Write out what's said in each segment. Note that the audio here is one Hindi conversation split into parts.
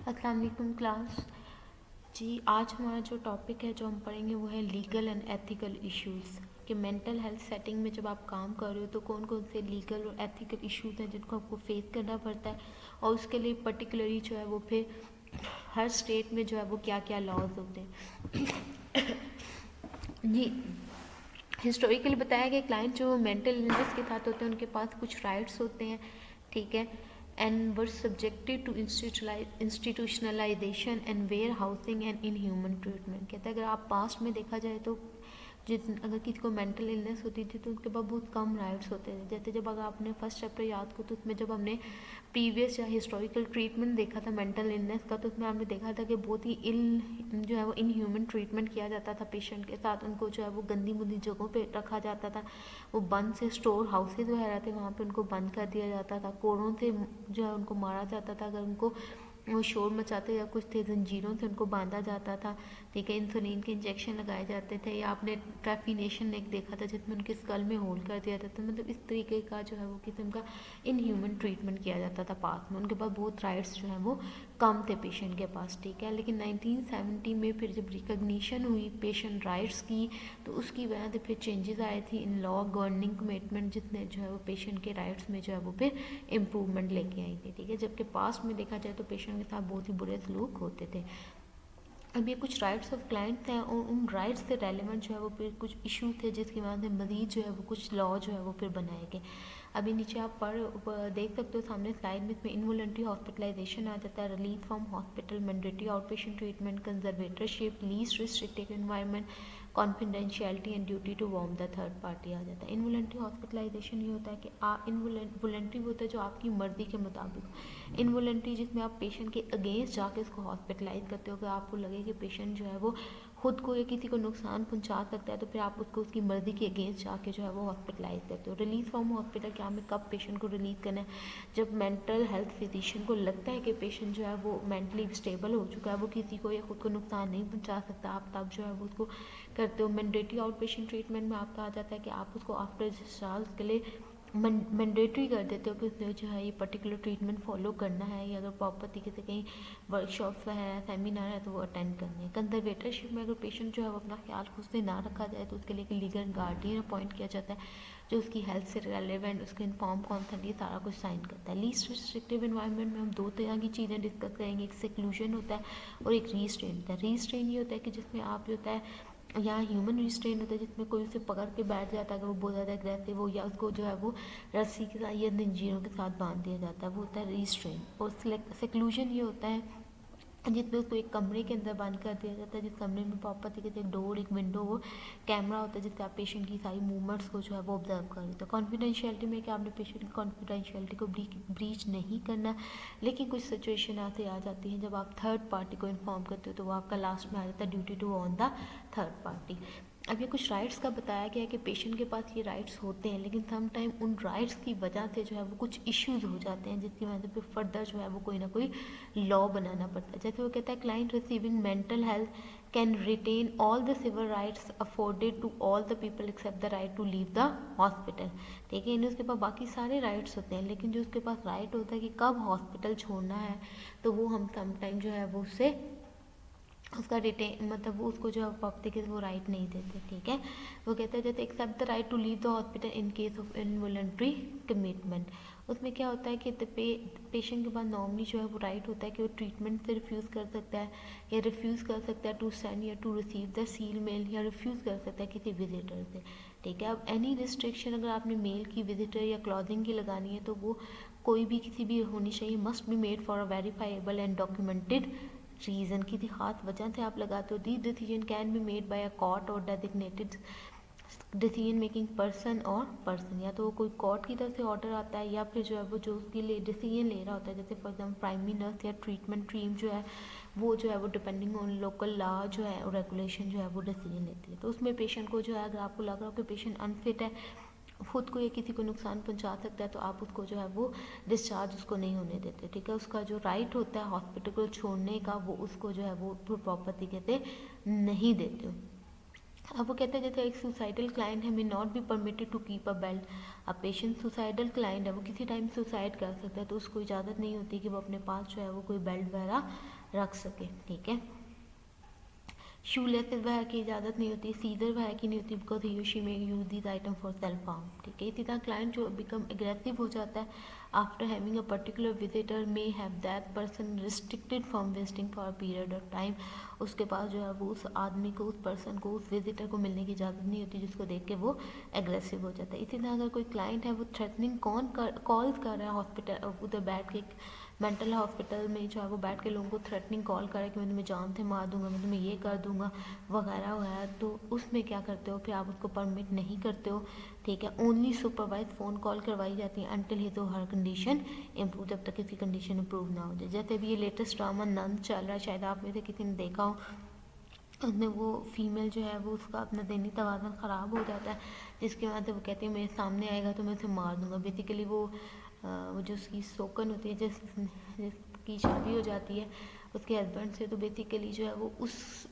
अस्सलाम वालेकुम क्लास जी। आज हमारा जो टॉपिक है जो हम पढ़ेंगे वो है लीगल एंड एथिकल इश्यूज़ कि मेंटल हेल्थ सेटिंग में जब आप काम कर रहे हो तो कौन कौन से लीगल और एथिकल इश्यूज़ हैं जिनको आपको फेस करना पड़ता है, और उसके लिए पर्टिकुलरली जो है वो फिर हर स्टेट में जो है वो क्या क्या लॉज होते हैं। जी, हिस्टोरिकली बताया गया क्लाइंट जो मेंटल इलनेस के साथ होते हैं उनके पास कुछ राइट्स होते हैं, ठीक है, and were subjected to institutionalization and warehousing and inhuman treatment. कहते हैं अगर आप पास्ट में देखा जाए तो अगर किसी को मेंटल इलनेस होती थी तो उनके पास बहुत कम राइट्स होते थे। जैसे जब अगर आपने फर्स्ट चैप्टर याद को तो उसमें जब हमने प्रीवियस या हिस्टोरिकल ट्रीटमेंट देखा था मेंटल इलनेस का, तो उसमें हमने देखा था कि बहुत ही जो है वो इन ह्यूमन ट्रीटमेंट किया जाता था पेशेंट के साथ। उनको जो है वो गंदी मुंदी जगहों पे रखा जाता था, वो बंद से स्टोर हाउसेज वगैरह थे वहाँ पे उनको बंद कर दिया जाता था, कोड़ों से जो है उनको मारा जाता था, अगर उनको वो शोर मचाते या कुछ थे जंजीरों से उनको बांधा जाता था, ठीक है, इंसुलिन के इंजेक्शन लगाए जाते थे, या आपने ट्रैफिनेशन एक देखा था जिसमें उनके स्कल में होल कर दिया जाता था। मतलब इस तरीके का जो है वो किस्म का इन ह्यूमन ट्रीटमेंट किया जाता था पास में। उनके पास बहुत राइट्स जो हैं वो कम थे पेशेंट के पास, ठीक है। लेकिन 1970 में फिर जब रिकग्निशन हुई पेशेंट राइट्स की तो उसकी वजह से फिर चेंजेस आए थे इन लॉ गवर्निंग कमिटमेंट, जिसने जो है वो पेशेंट के राइट्स में जो है वो फिर इम्प्रूवमेंट लेके आई थी, ठीक है। जबकि पास्ट में देखा जाए तो पेशेंट के साथ बहुत ही बुरे सलूक होते थे। अब ये कुछ राइट्स ऑफ क्लाइंट हैं और उन राइट्स से रेलिवेंट जो है वो फिर कुछ इशू थे जिसकी वजह से मजीद जो है वो कुछ लॉ जो है वो फिर बनाए गए। अभी नीचे आप देख सकते हो सामने स्लाइड में, इसमें इनवॉलंटरी हॉस्पिटलाइजेशन आ जाता है, release from hospital, mandatory out patient treatment, conservatorship, least restricted environment, confidentiality and duty to warn the third party आ जाता है। इनवॉलंटरी हॉस्पिटलाइजेशन ये होता है कि वॉलंटरी होता है जो आपकी मर्जी के मुताबिक, इनवॉलंटरी जिसमें आप पेशेंट के अगेंस्ट जाके उसको हॉस्पिटलाइज करते हो। अगर आपको लगे कि पेशेंट जो है वो खुद को या किसी को नुकसान पहुंचा सकता है तो फिर आप उसको उसकी मर्जी के अगेंस्ट जाके जो है वो हॉस्पिटलाइज करते हो। रिलीज फ्रॉम हॉस्पिटल क्या, हमें कब पेशेंट को रिलीज करना है, जब मेंटल हेल्थ फिजिशियन को लगता है कि पेशेंट जो है वो मेंटली स्टेबल हो चुका है, वो किसी को या खुद को नुकसान नहीं पहुंचा सकता, आप तब जो है वो उसको करते हो। मैंडेटरी आउट पेशेंट ट्रीटमेंट में आपका आ जाता है कि आप उसको आफ्टर डिस्चार्ज के लिए मैंडेटरी कर देते हो कि उसने जो है ये पर्टिकुलर ट्रीटमेंट फॉलो करना है, या अगर प्रॉपर तरीके से कहीं वर्कशॉप्स है, सेमिनार है तो वो अटेंड करने हैं। कंजर्वेटरशिप में अगर पेशेंट जो है वो अपना ख्याल खुद से ना रखा जाए तो उसके लिए एक लीगल गार्डियन अपॉइंट किया जाता है जो उसकी हेल्थ से रिलेवेंट उसके इन्फॉर्म कॉन्सेंट ये सारा कुछ साइन करता है। लीस्ट रिस्ट्रिक्टिव एनवायरनमेंट में हम दो तरह की चीज़ें डिस्कस करेंगे, एक सेक्लूजन होता है और एक रीस्ट्रेन होता है। रीस्ट्रेन ये होता है कि जिसमें आप जो होता है यहाँ ह्यूमन रिस्ट्रेन होता है जिसमें कोई उसे पकड़ के बैठ जाता है अगर वो बहुत ज़्यादा अग्रेसिव हो, या उसको जो है वो रस्सी के साथ या जंजीरों के साथ बांध दिया जाता है, वो होता है रिस्ट्रेन। और सेक्लूजन ये होता है जिसमें उसको एक कमरे के अंदर बंद कर दिया जाता है, जिस कमरे में प्रॉपर तरीके से एक डोर, एक विंडो हो, कैमरा होता है जिससे आप पेशेंट की सारी मूवमेंट्स को जो है वो ऑब्जर्व कर लेते हो। कॉन्फिडेंशियलिटी में कि आपने पेशेंट की कॉन्फिडेंशियलिटी को ब्रीच नहीं करना, लेकिन कुछ सिचुएशन ऐसे आ जाती हैं जब आप थर्ड पार्टी को इन्फॉर्म करते हो तो वो आपका लास्ट में आ जाता है duty to on the third party. अब ये कुछ राइट्स का बताया गया है कि पेशेंट के पास ये राइट्स होते हैं, लेकिन सम टाइम उन राइट्स की वजह से जो है वो कुछ इश्यूज हो जाते हैं जिसकी वजह से फिर फर्दर जो है वो कोई ना कोई लॉ बनाना पड़ता है। जैसे वो कहता है client receiving mental health can retain all the civil rights afforded to all the people except the right to leave the hospital, ठीक है। यानी उसके पास बाकी सारे राइट्स होते हैं, लेकिन जो उसके पास राइट होता है कि कब हॉस्पिटल छोड़ना है तो वो हम सम टाइम जो है वो उससे उसका रिटेन मतलब वो उसको जो है प्रॉपर्टी के वो राइट नहीं देते, ठीक है। वो कहते हैं जैसे except the right to leave the hospital in case of involuntary commitment. उसमें क्या होता है कि पेशेंट के पास नॉर्मली जो है वो राइट होता है कि वो ट्रीटमेंट से रिफ्यूज़ कर सकता है, या रिफ्यूज़ कर सकता है टू सेंड या to receive the seal mail, या रिफ्यूज़ कर सकता है किसी विजिटर से, ठीक है। अब एनी रिस्ट्रिक्शन अगर आपने मेल की, विजिटर या क्लॉथिंग की लगानी है तो वो कोई भी किसी भी होनी चाहिए, must be made for a verifiable and documented reason, किसी खास वजह से आप लगाते हो। This decision can be made by a court और डेजिग्नेटेड डिसीजन मेकिंग पर्सन, या तो वो कोई कोर्ट की तरफ से ऑर्डर आता है या फिर जो है वो जो उसके लिए डिसीजन ले रहा होता है, जैसे फॉर एग्जाम्पल प्राइमरी नर्स या ट्रीटमेंट टीम जो है वो डिपेंडिंग ऑन लोकल लॉ जो है और रेगुलेशन जो है वो डिसीजन लेती है। तो उसमें पेशेंट को जो है अगर आपको लग रहा हो कि पेशेंट अनफिट है, खुद को या किसी को नुकसान पहुंचा सकता है, तो आप उसको जो है वो डिस्चार्ज उसको नहीं होने देते, ठीक है। उसका जो राइट होता है हॉस्पिटल को छोड़ने का वो उसको जो है वो प्रॉपर तरीके से नहीं देते हो। अब वो कहते हैं जैसे एक सुसाइडल क्लाइंट है, may not be permitted to keep a belt. अब पेशेंट सुसाइडल क्लाइंट है, वो किसी टाइम सुसाइड कर सकता है, तो उसको इजाज़त नहीं होती कि वो अपने पास जो है वो कोई बेल्ट वगैरह रख सके, ठीक है। शूलेसेस वह की इजाज़त नहीं होती, सीजर वह की नहीं होती, because he she may use this item for self harm, ठीक है। इसी तरह क्लाइंट जो बिकम एग्रेसिव हो जाता है after having a particular visitor may have that person restricted from visiting for a period of time, उसके पास जो है वो उस आदमी को, उस पर्सन को, उस विजिटर को मिलने की इजाज़त नहीं होती, जिसको देख के वो एग्रेसिव हो जाता है। इसी तरह अगर कोई क्लाइंट है वो थ्रेटनिंग कॉल्स कर रहा है हॉस्पिटल, उधर बैठ के मेंटल हॉस्पिटल में जो है वो बैठ के लोगों को थ्रेटनिंग कॉल करे कि मैं तुम्हें जान से मार दूंगा, मैं तुम्हें ये कर दूंगा वगैरह वगैरह, तो उसमें क्या करते हो फिर आप उसको परमिट नहीं करते हो, ठीक है। ओनली सुपरवाइज फ़ोन कॉल करवाई जाती है अंटिल ही तो हर कंडीशन इम्प्रूव, जब तक किसी कंडीशन इम्प्रूव ना हो जाए। जैसे अभी ये लेटेस्ट ड्रामा नन चल रहा है, शायद आप में से किसी ने देखा हो, उसमें वो फीमेल जो है वो उसका अपना दैनिक तवाज़ुन ख़राब हो जाता है, जिसके बाद वो कहते हैं मेरे सामने आएगा तो मैं उसे मार दूंगा। बेसिकली वो जो उसकी सोकन होती है, जिसकी शादी हो जाती है उसके हस्बैंड से, तो बेसिकली जो है वो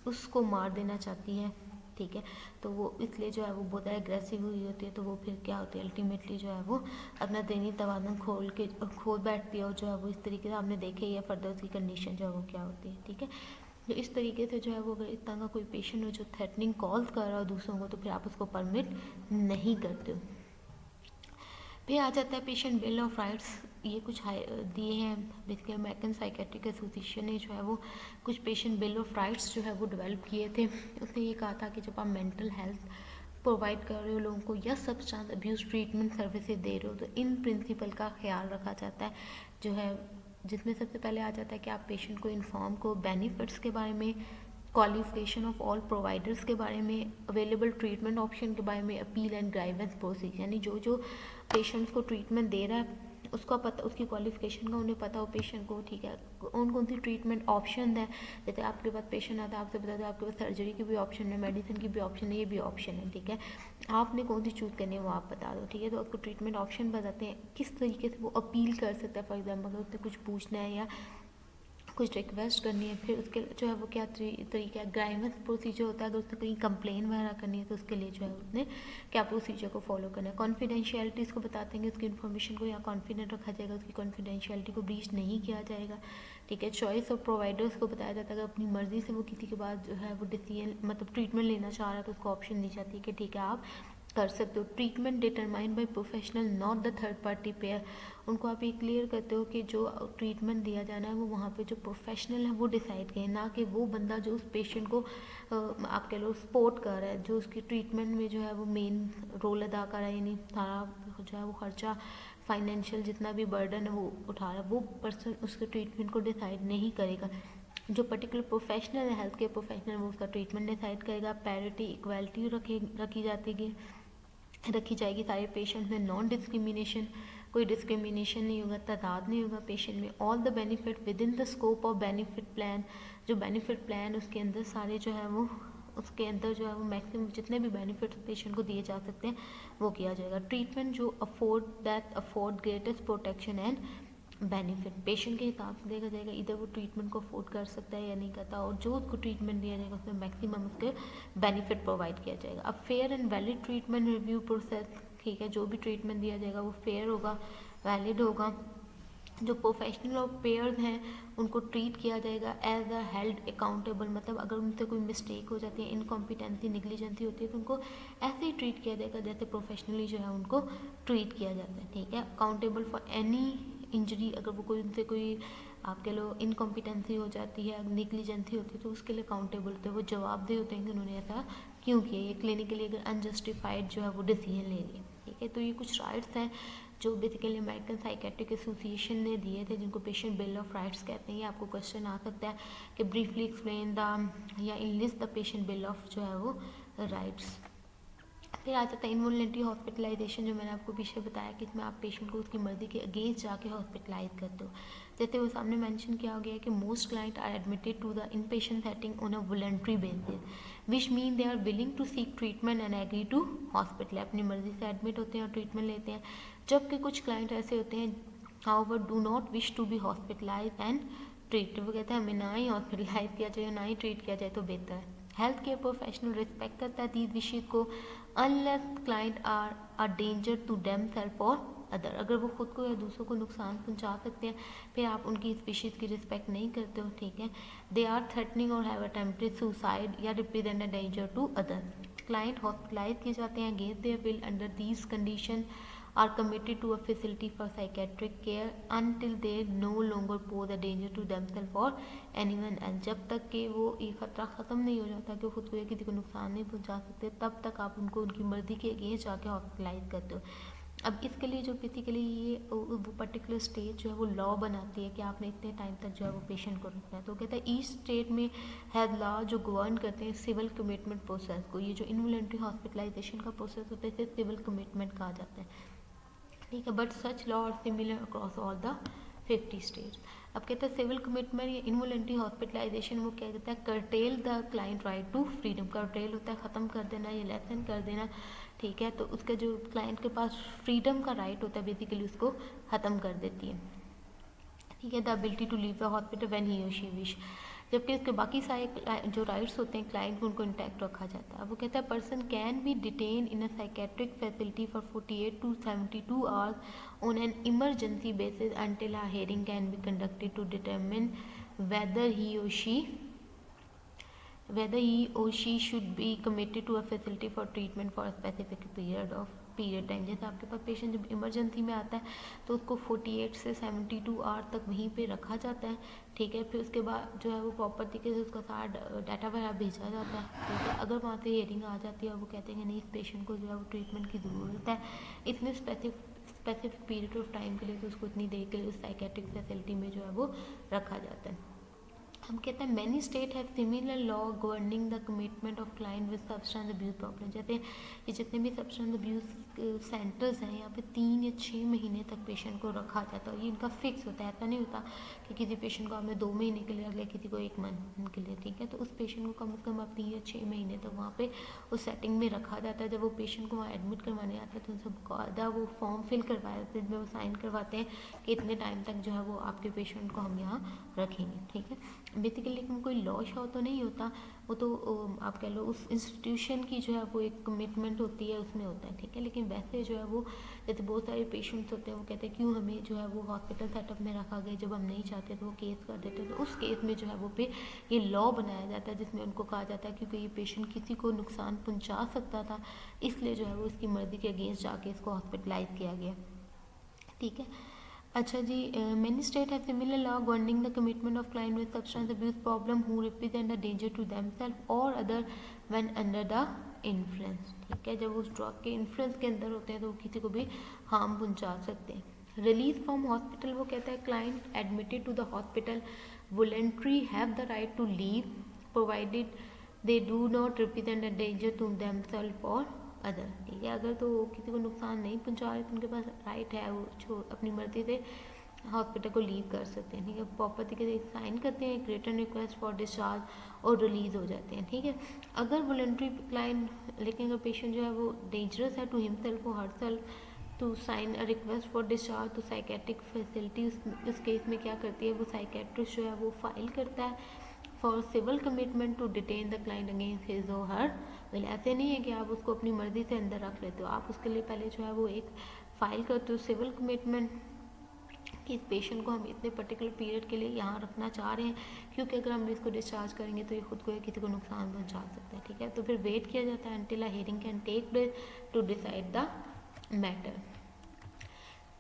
उसको मार देना चाहती है, ठीक है। तो वो इसलिए जो है वो बहुत एग्रेसिव हुई होती है, तो वो फिर क्या होती है अल्टीमेटली जो है वो अपना दैनिक तवाज़ुन खोल बैठती है, और जो है वो इस तरीके से आपने देखे ही है फर्दर उसकी कंडीशन जो है वो क्या होती है, ठीक है। तो इस तरीके से जो है वो अगर इतना का कोई पेशेंट हो जो थ्रेटनिंग कॉल्स कर रहा हो दूसरों को, तो फिर आप उसको परमिट नहीं करते हो। फिर आ जाता है पेशेंट बिल ऑफ राइट्स, ये कुछ दिए हैं बेसिकली अमेरिकन साइकेट्रिक एसोसिएशन ने जो है वो कुछ पेशेंट बिल ऑफ राइट्स जो है वो डेवलप किए थे। उसने ये कहा था कि जब आप मेंटल हेल्थ प्रोवाइड कर रहे हो लोगों को या सब्सटेंस अब्यूज़ ट्रीटमेंट सर्विसेज दे रहे हो, तो इन प्रिंसिपल का ख्याल रखा जाता है, जो है जिसमें सबसे पहले आ जाता है कि आप पेशेंट को इन्फॉर्म को बेनिफिट्स के बारे में, क्वालिफिकेशन ऑफ ऑल प्रोवाइडर्स के बारे में, अवेलेबल ट्रीटमेंट ऑप्शन के बारे में, अपील एंड ग्राइवेंस प्रोसेस, यानी जो जो पेशेंट्स को ट्रीटमेंट दे रहा है उसका पता, उसकी क्वालिफिकेशन का उन्हें पता हो पेशेंट को, ठीक है। कौन सी ट्रीटमेंट ऑप्शन है, जैसे आपके पास पेशेंट आता है आपसे बता दो आपके पास सर्जरी की भी ऑप्शन है, मेडिसिन की भी ऑप्शन है, ये भी ऑप्शन है, ठीक है। आपने कौन सी चूज़ करनी है वो आप बता दो, ठीक है। तो आपको ट्रीटमेंट ऑप्शन बताते हैं, किस तरीके से वो अपील कर सकता है, फॉर एग्जाम्पल अगर उससे कुछ पूछना है या कुछ रिक्वेस्ट करनी है, फिर उसके जो है वो क्या तरीका है, ग्राइवेंस प्रोसीजर होता है, अगर उससे कहीं कंप्लेन वगैरह करनी है तो उसके लिए जो है उसने क्या प्रोसीजर को फॉलो करना है। कॉन्फिडेंशियलिटी इसको बताते हैं कि उसकी इन्फॉर्मेशन को यहाँ कॉन्फिडेंट रखा जाएगा, उसकी कॉन्फिडेंशियलिटी को ब्रीच नहीं किया जाएगा, ठीक है। चॉइस ऑफ प्रोवाइडर्स को बताया जाता है, अगर अपनी मर्जी से वो किसी के बाद जो है वो डिसीजन मतलब ट्रीटमेंट लेना चाह रहा है तो उसको ऑप्शन दी जाती है कि ठीक है आप कर सकते हो। Treatment determined by professional not the third party pair, उनको आप ये क्लियर करते हो कि जो ट्रीटमेंट दिया जाना है वो वहाँ पे जो प्रोफेशनल है वो डिसाइड करें, ना कि वो बंदा जो उस पेशेंट को आप कह लो सपोर्ट कर रहा है, जो उसकी ट्रीटमेंट में जो है वो मेन रोल अदा कर रहा है, यानी सारा जो है वो खर्चा फाइनेंशियल जितना भी बर्डन है वो उठा रहा है, वो पर्सन उसके ट्रीटमेंट को डिसाइड नहीं करेगा। जो पर्टिकुलर प्रोफेशनल है, हेल्थ केयर प्रोफेशनल, वो उसका ट्रीटमेंट डिसाइड करेगा। पैरिटी इक्वालिटी रखी जाएगी सारे पेशेंट में। नॉन डिस्क्रिमिनेशन, कोई डिस्क्रिमिनेशन नहीं होगा, तादाद नहीं होगा पेशेंट में। All the benefit with in the scope of benefit plan, जो बेनिफिट प्लान उसके अंदर सारे जो है वो उसके अंदर जो है वो मैक्सिमम जितने भी बेनिफिट्स पेशेंट को दिए जा सकते हैं वो किया जाएगा। ट्रीटमेंट जो afford greatest protection and benefit, patient के हिसाब से देखा जाएगा, इधर वो ट्रीटमेंट को अफोर्ड कर सकता है या नहीं करता, और जो उसको ट्रीटमेंट दिया जाएगा उसमें मैक्सिमम उसके बेनिफिट प्रोवाइड किया जाएगा। अब fair and valid treatment review process, ठीक है, जो भी ट्रीटमेंट दिया जाएगा वो फेयर होगा, वैलिड होगा। जो प्रोफेशनल और पेयर्स हैं उनको ट्रीट किया जाएगा एज अ हेल्ड अकाउंटेबल, मतलब अगर उनसे कोई मिस्टेक हो जाती है, इनकॉम्पिटेंसी, निग्लिजेंसी होती है तो उनको ऐसे ही ट्रीट किया जाएगा जैसे प्रोफेशनली जो है उनको ट्रीट किया जाता है, ठीक है। अकाउंटेबल फॉर एनी इंजरी, अगर वो कोई उनसे कोई आप कह लो इनकॉम्पिटेंसी हो जाती है, निग्लिजेंसी होती है, तो उसके लिए अकाउंटेबल होते हैं, वो जवाबदेह होते हैं कि उन्होंने ऐसा क्यों किया, ये क्लिनिकली अगर अनजस्टिफाइड जो है वो डिसीजन ले लिया, ठीक है। तो ये कुछ राइट्स हैं जो बेसिकली अमेरिकन साइकेट्रिक एसोसिएशन ने दिए थे, जिनको पेशेंट बिल ऑफ राइट्स कहते हैं। ये आपको क्वेश्चन आ सकता है कि ब्रीफली एक्सप्लेन द या enlist the patient bill of जो है वो राइट्स। फिर आ जाता है इनवॉलंटरी हॉस्पिटलाइजेशन, जो मैंने आपको पीछे बताया कि इसमें आप पेशेंट को उसकी मर्जी के अगेंस्ट जाके हॉस्पिटलाइज करते हो। जैसे वो सामने मेंशन किया गया है कि most client are admitted to the inpatient setting on a voluntary basis, which mean they are willing to seek treatment and agree to hospital, अपनी मर्जी से एडमिट होते हैं और ट्रीटमेंट लेते हैं। जबकि कुछ क्लाइंट ऐसे होते हैं however do not wish to be hospitalize and treat, वो कहते हैं हमें ना ही हॉस्पिटलाइज किया जाए ना ही ट्रीट किया जाए तो बेहतर है। हेल्थ केयर प्रोफेशनल रिस्पेक्ट करता है दीज विशेज को, unless client are a danger to them self और अदर। अगर वो खुद को या दूसरों को नुकसान पहुंचा सकते हैं, फिर आप उनकी स्पीशीज़ की रिस्पेक्ट नहीं करते हो, ठीक है। दे आर थ्रेटनिंग और हैव अटेम्प्टेड सुसाइड या represent a danger to other. Client hospitalize किए जाते हैं against their will under these condition are committed to a facility for psychiatric care until they no longer pose a danger to themselves or anyone else। जब तक कि वो ये खतरा ख़त्म नहीं हो जाता कि वो खुद को या किसी को नुकसान नहीं पहुंचा सकते, तब तक आप उनको उनकी मर्जी के अगेंस्ट जाके हॉस्पिटलाइज करते हो। अब इसके लिए जो बेसिकली ये वो पर्टिकुलर स्टेट जो है वो लॉ बनाती है कि आपने इतने टाइम तक जो है वो पेशेंट को रखना है। तो कहता है ईच स्टेट में हैज़ लॉ जो गवर्न करते हैं सिविल कमिटमेंट प्रोसेस को। ये जो इनवॉलंटरी हॉस्पिटलाइजेशन का प्रोसेस होता है इसे सिविल कमिटमेंट कहा जाता है, ठीक है। But such law are similar across all the 50 states. अब कहते हैं सिविल कमिटमेंट या इनवॉलंटरी हॉस्पिटलाइजेशन वो क्या कहता है, curtail the client right to freedom. Curtail होता है ख़त्म कर देना या लेसन कर देना, ठीक है। तो उसका जो क्लाइंट के पास फ्रीडम का राइट होता है बेसिकली उसको ख़त्म कर देती है, ठीक है। The ability to leave the hospital when he और शी विश। जबकि उसके बाकी सारे जो राइट्स होते हैं क्लाइंट को उनको इंटैक्ट रखा जाता है। वो कहता है person can be detain in a psychiatric facility for 48 to 72 hours on an emergency basis until a hearing can be conducted to determine whether he or she should be committed to a facility for treatment for a specific period time. जैसे आपके पास पेशेंट जब इमरजेंसी में आता है तो उसको 48 से 72 आवर तक वहीं पे रखा जाता है, ठीक है। फिर उसके बाद जो है वो प्रॉपर तरीके से उसका सारा डाटा वगैरह भेजा जाता है, ठीक है। अगर वहाँ से हियरिंग आ जाती है और वो कहते हैं कि नहीं इस पेशेंट को जो है वो ट्रीटमेंट की ज़रूरत है इतने स्पेसिफिक पीरियड ऑफ टाइम के लिए, तो उसको इतनी देर के लिए उस साइकेट्रिक फैसिलिटी में जो है वो रखा जाता है। हम कहते हैं many state have similar law governing the commitment of client with substance abuse problem. जैसे ये जितने भी सब्सटेंस अब्यूज सेंटर्स हैं यहाँ पे 3 या 6 महीने तक पेशेंट को रखा जाता है। ये इनका फिक्स होता है, ऐसा नहीं होता कि किसी पेशेंट को आपने 2 महीने के लिए रख लिया, किसी को 1 मंथ के लिए, ठीक है। तो उस पेशेंट को कम से कम आप 3 या 6 महीने तक वहाँ पे उस सेटिंग में रखा जाता है। जब वो पेशेंट को वहाँ एडमिट करवाने आता है तो उनसे बाकायदा वो फॉर्म फिल करवाया जाता है जिसमें वो साइन करवाते हैं कि इतने टाइम तक जो है वो आपके पेशेंट को हम यहाँ रखेंगे, ठीक है। बेसिकली लेकिन कोई लॉ शॉ तो नहीं होता, वो तो आप कह लो उस इंस्टीट्यूशन की जो है वो एक कमिटमेंट होती है उसमें होता है, ठीक है। लेकिन वैसे जो है वो जैसे बहुत सारे पेशेंट्स होते हैं वो कहते हैं क्यों हमें जो है वो हॉस्पिटल सेटअप में रखा गया, जब हम नहीं चाहते तो वो केस कर देते हैं। तो उस केस में जो है वो पे ये लॉ बनाया जाता है जिसमें उनको कहा जाता है क्योंकि ये पेशेंट किसी को नुकसान पहुँचा सकता था, इसलिए जो है वो इसकी मर्जी के अगेंस्ट जाके इसको हॉस्पिटलाइज किया गया, ठीक है। अच्छा जी, many state have similar law governing the commitment of client with substance abuse problem who represent a danger to themselves और other when under the influence, ठीक है। जब वो उस ड्रग के इन्फ्लुएंस के अंदर होते हैं तो वो किसी को भी हार्म पहुंचा सकते हैं। रिलीज फ्रॉम हॉस्पिटल वो कहता है client admitted to the hospital voluntary have the right to leave provided they do not represent a danger to themselves और अदर, ठीक है। अगर तो किसी को नुकसान नहीं पहुंचा रहे तो उनके पास राइट है वो अपनी मर्जी से हॉस्पिटल को लीव कर सकते हैं, ठीक है। प्रॉपर तरीके से साइन करते हैं, रिटर्न रिक्वेस्ट फॉर डिस्चार्ज और रिलीज हो जाते हैं, ठीक है। अगर वॉलंटरी क्लाइंट लेकिन अगर पेशेंट जो है वो डेंजरस है टू हिमसेल्फ और herself to sign a request for discharge तो साइकेट्रिक फैसिलिटी उस केस में क्या करती है, वो साइकेट्रिस्ट जो है वो फाइल करता है for civil commitment to detain the client against his और हर विल। ऐसे नहीं है कि आप उसको अपनी मर्जी से अंदर रख लेते हो, आप उसके लिए पहले जो है वो एक फाइल करते हो सिविल कमिटमेंट कि इस पेशेंट को हम इतने पर्टिकुलर पीरियड के लिए यहाँ रखना चाह रहे हैं, क्योंकि अगर हम इसको डिस्चार्ज करेंगे तो ये खुद को या किसी को नुकसान पहुँचा सकता है, ठीक है। तो फिर वेट किया जाता है until a hearing can take place to decide the matter.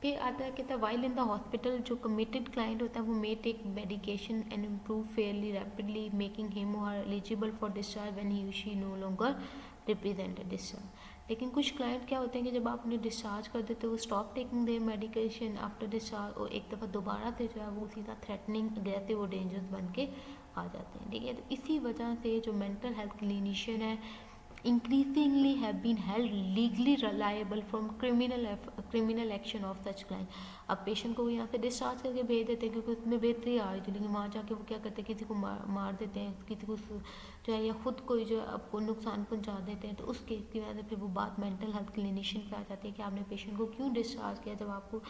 फिर आता है कहता है वाइल इन द हॉस्पिटल जो कमिटेड क्लाइंट होता है वो may take medication and improve fairly rapidly making him or eligible for discharge when he she no longer represent discharge. लेकिन कुछ क्लाइंट क्या होते हैं कि जब आप उन्हें डिस्चार्ज कर देते हो वो stop taking their medication after discharge और एक दफ़ा दोबारा से जो है वो सीधा थ्रेटनिंग अग्रेसिव और डेंजरस बन के आ जाते हैं, ठीक है। तो इसी वजह से जो मेंटल हेल्थ क्लिनिशियन है increasingly have been held legally liable from criminal action of such client। अब पेशेंट को वो यहाँ से डिस्चार्ज करके भेज देते हैं क्योंकि उसमें बेहतरी आ रही थी, लेकिन वहाँ जाके वो क्या करते हैं किसी को मार देते हैं, किसी को जो है या खुद को जो है आपको नुकसान पहुँचा देते हैं। तो उस केस की वजह से फिर वो बात मेंटल हेल्थ क्लिनिशियन पे आ जाती है कि आपने पेशेंट को क्यों डिस्चार्ज किया जब आपको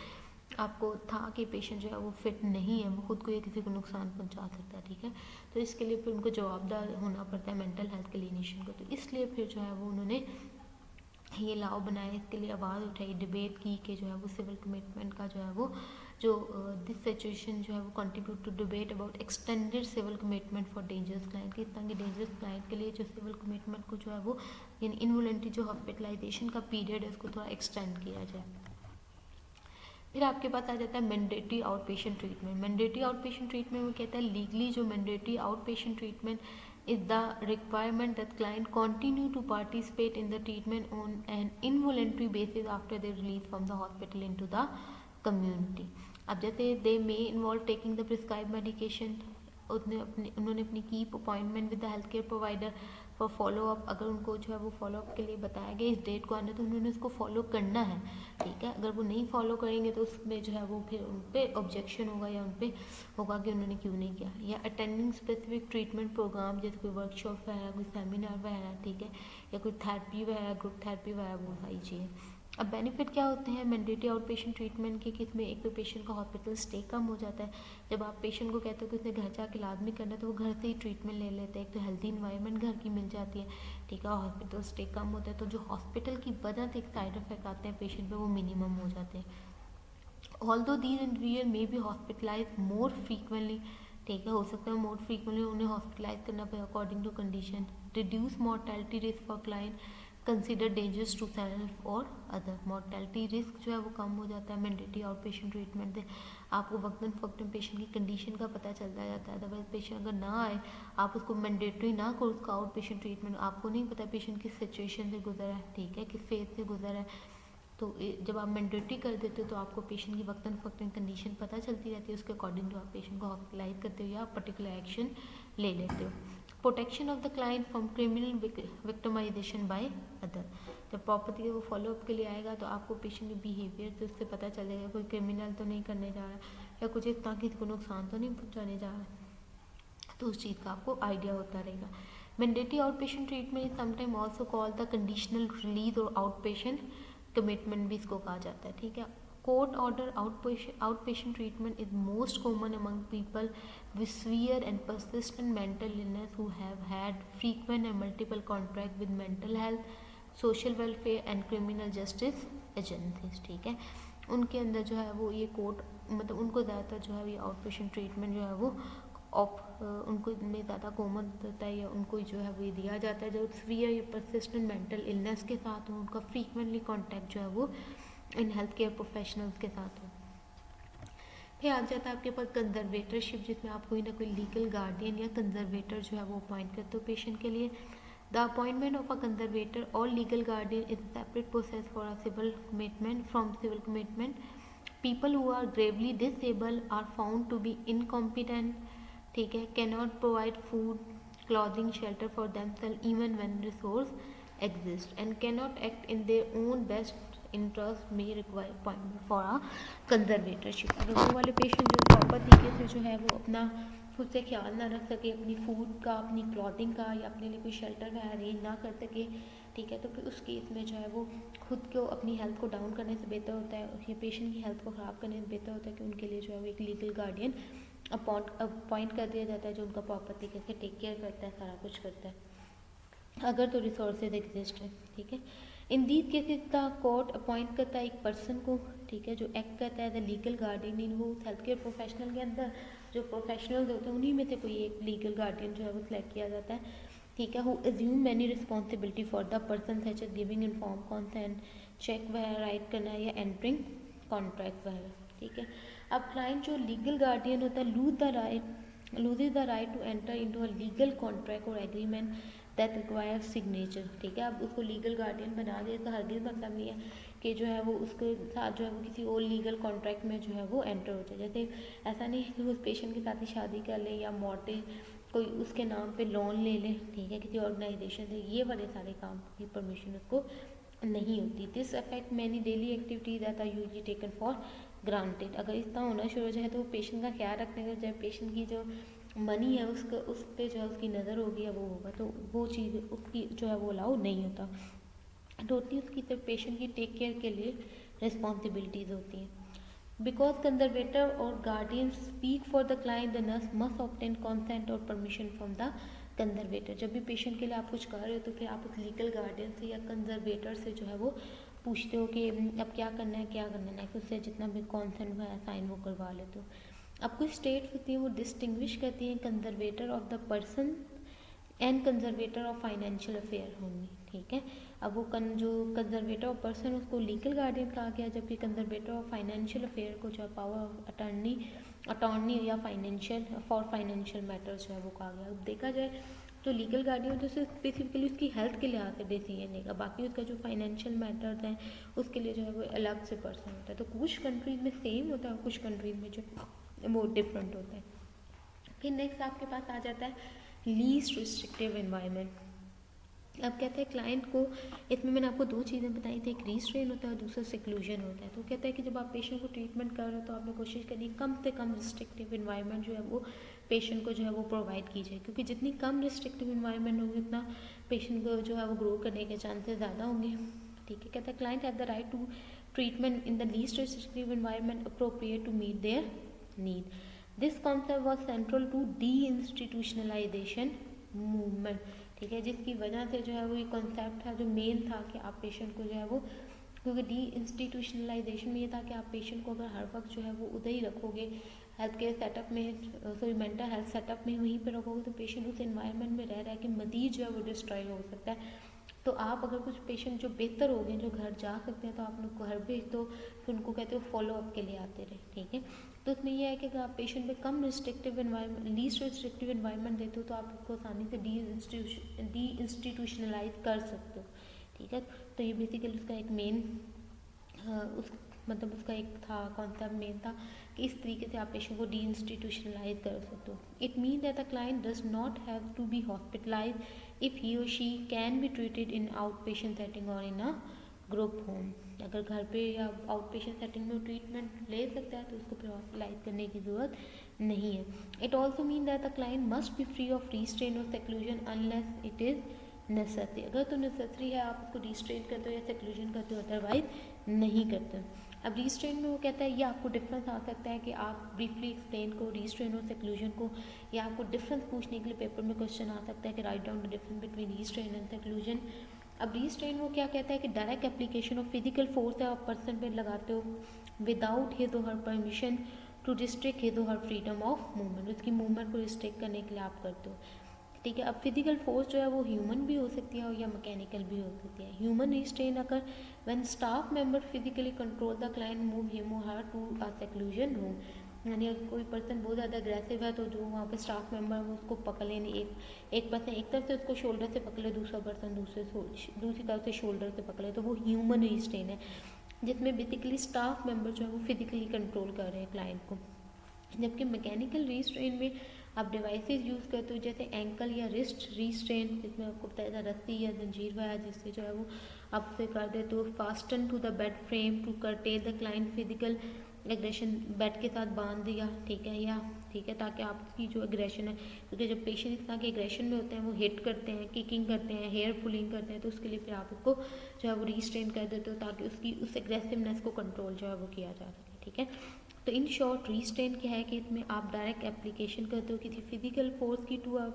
था कि पेशेंट जो है वो फिट नहीं है, वो खुद को या किसी को नुकसान पहुंचा सकता है, ठीक है। तो इसके लिए फिर उनको जवाबदार होना पड़ता है मेंटल हेल्थ क्लिनिशियन को। तो इसलिए फिर जो है वो उन्होंने ये लाओ बनाए, इसके लिए आवाज़ उठाई, डिबेट की कि जो है वो सिविल कमिटमेंट का जो है वो जो दिस सिचुएशन जो है वो contribute to debate about extended civil commitment for dangerous client, कि इस तरह के डेंजरस क्लाइंट के लिए जो सिविल कमिटमेंट को जो है वो यानी इनवॉलंटरी जो हॉस्पिटलाइजेशन का पीरियड है उसको थोड़ा एक्सटेंड किया जाए। फिर आपके पास आ जाता है mandatory out patient treatment. Mandatory out patient treatment में कहता है लीगली जो mandatory out patient treatment is the requirement that client continue to participate in the treatment on an involuntary basis after their release from the hospital into the community। अब जैसे they may involve taking the prescribed medication, उन्होंने अपनी keep appointment with the health care provider for follow up, अगर उनको जो है वो फॉलोअप के लिए बताया गया इस डेट को आना तो उन्होंने उसको फॉलो करना है, ठीक है। अगर वो नहीं फॉलो करेंगे तो उसमें जो है वो फिर उन पर ऑब्जेक्शन होगा या उन पर होगा कि उन्होंने क्यों नहीं किया। या अटेंडिंग स्पेसिफिक ट्रीटमेंट प्रोग्राम, जैसे कोई वर्कशॉप वगैरह, कोई सेमिनार वगैरह, ठीक है, या कोई थेरेपी वगैरह, ग्रुप थेरेपी वगैरह, वो सारी चीज़ें। अब बेनिफिट क्या होते हैं मैंडेटरी आउट पेशेंट ट्रीटमेंट के, किस में एक तो पेशेंट का हॉस्पिटल स्टे कम हो जाता है। जब आप पेशेंट को कहते हो कि उसने घर जाके लाजमी करना है तो वो घर से ही ट्रीटमेंट ले लेते हैं। एक तो हेल्दी इन्वायरमेंट घर की मिल जाती है, ठीक है, हॉस्पिटल स्टे कम होता है, तो जो हॉस्पिटल की वजह से एक साइड इफेक्ट आते हैं पेशेंट पे वो मिनिमम हो जाते हैं। Although these individual may be hospitalize more frequently, ठीक है, हो सकता है मोर फ्रीक्वेंटली उन्हें हॉस्पिटलाइज करना पड़े according to condition. Reduce mortality risk for client consider dangerous to self और अदर। मॉर्टेलिटी रिस्क जो है वो कम हो जाता है मैंडेटरी आउट पेशेंट ट्रीटमेंट से। आपको वक्तन फ़क्तन पेशेंट की कंडीशन का पता चलता जाता है। अदरवाइज पेशेंट अगर ना आए, आप उसको मैंडेटरी ना करो उसका आउट पेशेंट ट्रीटमेंट, आपको नहीं पता पेशेंट किस सिचुएशन से गुजरा है, ठीक है, किस फेज से गुजरा है, तो जब आप मैंडेटरी कर देते हो तो आपको पेशेंट की वक्तन फ़क्तन कंडीशन पता चलती रहती है, उसके अकॉर्डिंग जो आप पेशेंट को हॉस्पिटलाइज करते हो या पर्टिकुलर एक्शन ले लेते हो। Protection of the client from criminal victimisation by other. जब प्रॉपर्टी वो फॉलोअप के लिए आएगा तो आपको पेशेंट के बिहेवियर से उससे पता चलेगा कोई क्रिमिनल तो नहीं करने जा रहा है या कुछ इतना किसी को नुकसान तो नहीं पहुँचाने जा रहा है, तो उस चीज़ का आपको आइडिया होता रहेगा। Mandatory out patient treatment is sometime also called the conditional release और आउट पेशेंट कमिटमेंट भी इसको कहा जाता है, ठीक है। Court order out patient treatment is most common among people with severe and persistent mental illness who have had frequent and multiple contact with mental health, social welfare and criminal justice agencies, ठीक है। उनके अंदर जो है वो ये कोर्ट मतलब उनको ज़्यादातर जो है ये आउट पेशेंट ट्रीटमेंट जो है वो उनको में ज़्यादा कॉमन होता है या उनको जो है वो दिया जाता है जो सीवियर या परसिस्टेंट मेंटल इलनेस के साथ हो, उनका फ्रीक्वेंटली कॉन्टैक्ट जो है वो इन हेल्थ केयर प्रोफेशनल्स के साथ हो। फिर आ जाता है आपके पास कंजर्वेटरशिप, जिसमें आप कोई ना कोई लीगल गार्डियन या कंजर्वेटर जो है वो अपॉइंट करते हो पेशेंट के लिए। The appointment of a conservator or legal guardian is a separate process for a civil commitment from civil commitment. People who are gravely disable are found to be incompetent, ठीक है, can not provide food, clothing, shelter for themselves even when resource exist and can not act in their own best interest में require appointment for a conservatorship. अगर वो वाले पेशेंट जो प्रॉपर तरीके से जो है वो अपना खुद से ख्याल ना रख सके, अपनी फूड का, अपनी क्लॉथिंग का या अपने लिए कोई शेल्टर का अरेंज ना कर सके, ठीक है, तो फिर उस केस में जो है वो खुद को अपनी हेल्थ को डाउन करने से बेहतर होता है, या पेशेंट की हेल्थ को ख़राब करने से बेहतर होता है कि उनके लिए जो है वो एक लीगल गार्डियन अपॉइंट कर दिया जाता है जो उनका प्रॉपर तरीके से टेक केयर करता है, सारा कुछ करता है, अगर तो रिसोर्सेज एग्जिस्ट है, ठीक है। In these cases the court appoint करता है एक पर्सन को, ठीक है, जो एक्ट करता है द लीगल गार्डियन इन वो हेल्थ केयर प्रोफेशनल के अंदर जो प्रोफेशनल्स होते हैं उन्हीं में से कोई एक लीगल गार्डियन जो है वो सिलेक्ट किया जाता है, ठीक है, who assume many responsibility for the person such as giving inform consent, cheque वगैरह राइट करना या एंटरिंग कॉन्ट्रैक्ट वगैरह, ठीक है। अब क्लाइंट जो लीगल गार्डियन होता है loses the right to enter into a legal contract or agreement that requires signature, ठीक है। अब उसको लीगल गार्डियन बना दिया तो हरगिज़ मतलब नहीं है कि जो है वो उसके साथ जो है वो किसी और लीगल कॉन्ट्रैक्ट में जो है वो एंटर हो जाए। जैसे ऐसा नहीं है कि उस पेशेंट के साथ ही शादी कर ले या मॉर्टेज कोई उसके नाम पे लोन ले ले, ठीक है, किसी ऑर्गेनाइजेशन से, ये वाले सारे काम की परमिशन उसको नहीं होती। This affect many daily activities that are usually taken for granted. अगर इतना होना शुरू हो जाए तो पेशेंट का ख्याल रखने का जब पेशेंट की जो मनी है उसका उस पर जो है उसकी नज़र होगी या वो होगा तो वो चीज़ उसकी जो है वो अलाउ नहीं होता। टोटली उसकी सिर्फ पेशेंट की टेक केयर के लिए रिस्पॉन्सिबिलिटीज़ होती हैं। बिकॉज कंजर्वेटर और guardian speak for the client the nurse must obtain consent और परमिशन फ्रॉम द कंजर्वेटर, जब भी पेशेंट के लिए आप कुछ कर रहे हो तो फिर आप उस लीगल गार्डियन से या कंजर्वेटर से जो है वो पूछते हो कि अब क्या करना है क्या करना है, उससे जितना भी कॉन्सेंट है साइन वो करवा लेते हो। अब कुछ स्टेट्स होती हैं वो डिस्टिंग्विश करती हैं conservator of the person and conservator of financial affair होंगी, ठीक है। अब वो जो कंजर्वेटर ऑफ पर्सन उसको लीगल गार्डियन कहा गया, जबकि कंजर्वेटर ऑफ फाइनेंशियल अफेयर को जो पावर ऑफ अटॉर्नी या फाइनेंशियल फॉर फाइनेंशियल मैटर्स जो है वो कहा गया। अब देखा जाए तो लीगल गार्डियन जो स्पेसिफिकली उसकी हेल्थ के लिहाज से डिसीजन लेगा, बाकी उसका जो फाइनेंशियल मैटर्स हैं उसके लिए जो है वो अलग से पर्सन होता है। तो कुछ कंट्रीज में सेम होता है, कुछ कंट्रीज में जो वो डिफरेंट होता है। फिर नेक्स्ट आपके पास आ जाता है लीस्ट रिस्ट्रिक्टिव एनवायरनमेंट। अब कहते हैं क्लाइंट को, इसमें मैंने आपको दो चीज़ें बताई थी, एक रिस्ट्रेन होता है और दूसरा सिक्लूजन होता है। तो कहता है कि जब आप पेशेंट को ट्रीटमेंट कर रहे हो तो आपने कोशिश करनी कम से कम रिस्ट्रिक्टिव इन्वायरमेंट जो है वो पेशेंट को जो है वो प्रोवाइड कीजिए, क्योंकि जितनी कम रिस्ट्रिक्टिव इन्वायरमेंट होगी उतना पेशेंट को जो है वो ग्रो करने के चांसेस ज़्यादा होंगे, ठीक है। कहता है client have the right to treatment in the least restrictive environment appropriate to meet their need. This concept was central to deinstitutionalization movement, ठीक है, जिसकी वजह से जो है वो ये कॉन्सेप्ट था जो मेन था कि आप पेशेंट को जो है वो, क्योंकि डी इंस्टीट्यूशनलाइजेशन में ये था कि आप पेशेंट को अगर हर वक्त जो है वो उधर ही रखोगे हेल्थ केयर सेटअप में, सॉरी मेंटल हेल्थ सेटअप में वहीं पे रखोगे तो पेशेंट उस एनवायरनमेंट में रह रहा के मजीद जो है वो डिस्ट्रॉय हो सकता है। तो आप अगर कुछ पेशेंट जो बेहतर हो गए जो घर जा सकते हैं तो आप उनको घर भेज दो, फिर उनको कहते हो फॉलो अप के लिए आते रहे, ठीक है। तो इसमें यह है कि अगर आप पेशेंट में कम restrictive environment, least restrictive environment देते हो तो आप उसको आसानी से डी इंस्टीट्यूशनलाइज कर सकते हो, ठीक है। तो ये बेसिकली उसका एक मेन उस मतलब उसका एक था कॉन्सेप्ट मेन था कि इस तरीके से आप पेशेंट को डी इंस्टीट्यूशनलाइज कर सकते हो। It mean that the client does not have to be hospitalise if he और she can be treated in out patient setting or in a group home. अगर घर पे या आउट पेशेंट सेटिंग में ट्रीटमेंट ले सकता है तो उसको फिर हॉस्पिटलाइज करने की ज़रूरत नहीं है। It also mean that the client must be free of restrain or seclusion unless it is necessary. अगर तो नेसेसरी है आप उसको रिस्ट्रेन करते हो या सेक्लूजन करते हो, अदरवाइज नहीं करते। अब रिस्ट्रेन में वो कहता है ये आपको डिफरेंस आ सकता है कि आप ब्रीफली एक्सप्लेन को रिस्ट्रेन और सेक्लूजन को, या आपको डिफरेंस पूछने के लिए पेपर में क्वेश्चन आ सकता है कि write down the difference between restrain and seclusion. अब रिस्ट्रेन वो क्या कहता है कि direct application of physical force है आप पर्सन पे लगाते हो विदाउट हिज और हर परमिशन टू रिस्ट्रिक्ट हिज और हर फ्रीडम ऑफ मूवमेंट, उसकी मूवमेंट को रिस्ट्रिक्ट करने के लिए आप करते हो, ठीक है। अब फिजिकल फोर्स जो है वो ह्यूमन भी हो सकती है या मैकेनिकल भी हो सकती है। ह्यूमन रिस्ट्रेन अगर when staff member physically control the client move him or her to a seclusion room, यानी अगर कोई पर्सन बहुत ज़्यादा अग्रेसिव है तो जो वहाँ पे स्टाफ मेंबर वो उसको पकड़ लेने, एक पर्सन एक तरफ से उसको शोल्डर से पकड़े, दूसरा पर्सन दूसरी तरफ से शोल्डर से पकड़े, तो वो ह्यूमन रिस्ट्रेन है जिसमें बेसिकली स्टाफ मेंबर जो है वो फिजिकली कंट्रोल कर रहे हैं क्लाइंट को। जबकि मैकेनिकल रिस्ट्रेन में आप डिवाइसेस यूज़ करते हो जैसे एंकल या रिस्ट रिस्ट्रेन, जिसमें आपको बताया था रस्सी या जंजीर वगैरह जिससे जो है वो आप उसे कर देते हो fasten to the bed frame to curtail the client physical aggression, bed के साथ बांध दिया, ठीक है, या ठीक है, ताकि आपकी जो एग्रेशन है, क्योंकि जब पेशेंट इस तरह के एग्रेशन में होते हैं वो हिट करते हैं, किकिंग करते हैं, हेयर पुलिंग करते हैं, तो उसके लिए फिर आप उसको जो है वो रिस्ट्रेन कर देते हो ताकि उसकी उस एग्रेसिवनेस को कंट्रोल जो है वो किया जा सके, ठीक है। तो इन शॉर्ट रिस्ट्रेन क्या है कि इसमें आप डायरेक्ट एप्लीकेशन करते हो किसी फिजिकल फोर्स की टू अ